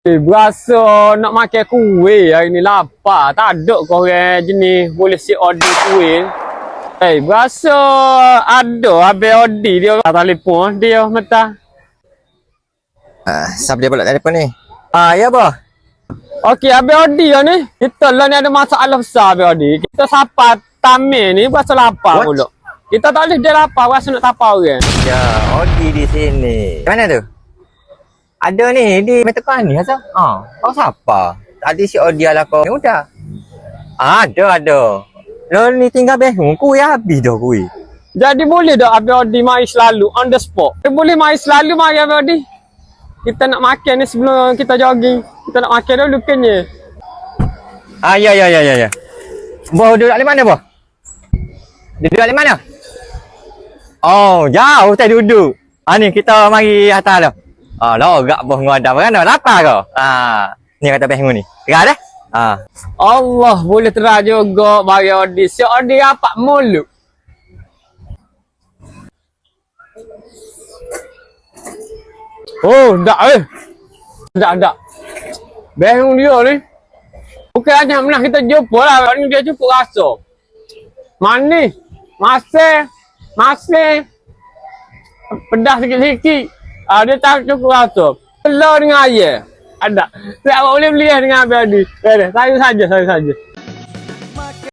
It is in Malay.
Berasa nak makan kuih hari ni lapar. Tak ada korang jenis boleh si order kuih. Berasa ada habis order dia telefon dia mentah. Siapa dia pula telefon ni? Ya bah. Okey, habis order ni. Kita lah ni ada masalah besar habis order. Kita sapa tamu ni berasa lapar pula. Kita tak boleh dia lapar berasa nak tapa orang. Ya, Odi di sini. Mana tu? Ada ni di Metekan ni asal? Kau siapa? Tadi si Odi lah kau. Ni udah. Ada. Lo ni tinggal behung kuih habis dah kuih. Jadi boleh tak habis order mai selalu on the spot? Boleh mai selalu mai habis order. Kita nak makan ni sebelum kita jogging. Kita nak makan dulu kenyanya. Ya. Boh duduk di mana boh? Duduk di mana? Oh, jauh tak duduk. Ni kita mari atas dah. Logak boh ngadap kan dah lapar kau. Ni kata behung ni. Tengah dah? Allah boleh terang juga bagi order. Si order apa mulu? Oh, dak. Behung dia ni. Bukan hanya menang kita jumpa lah. Orang dia cukup rasa. Manis. Masih. Pedas sikit-sikit. Dia tak cukup rasa. Telur dengan air. Ada. Tak boleh beli dengan habis. Saya saja.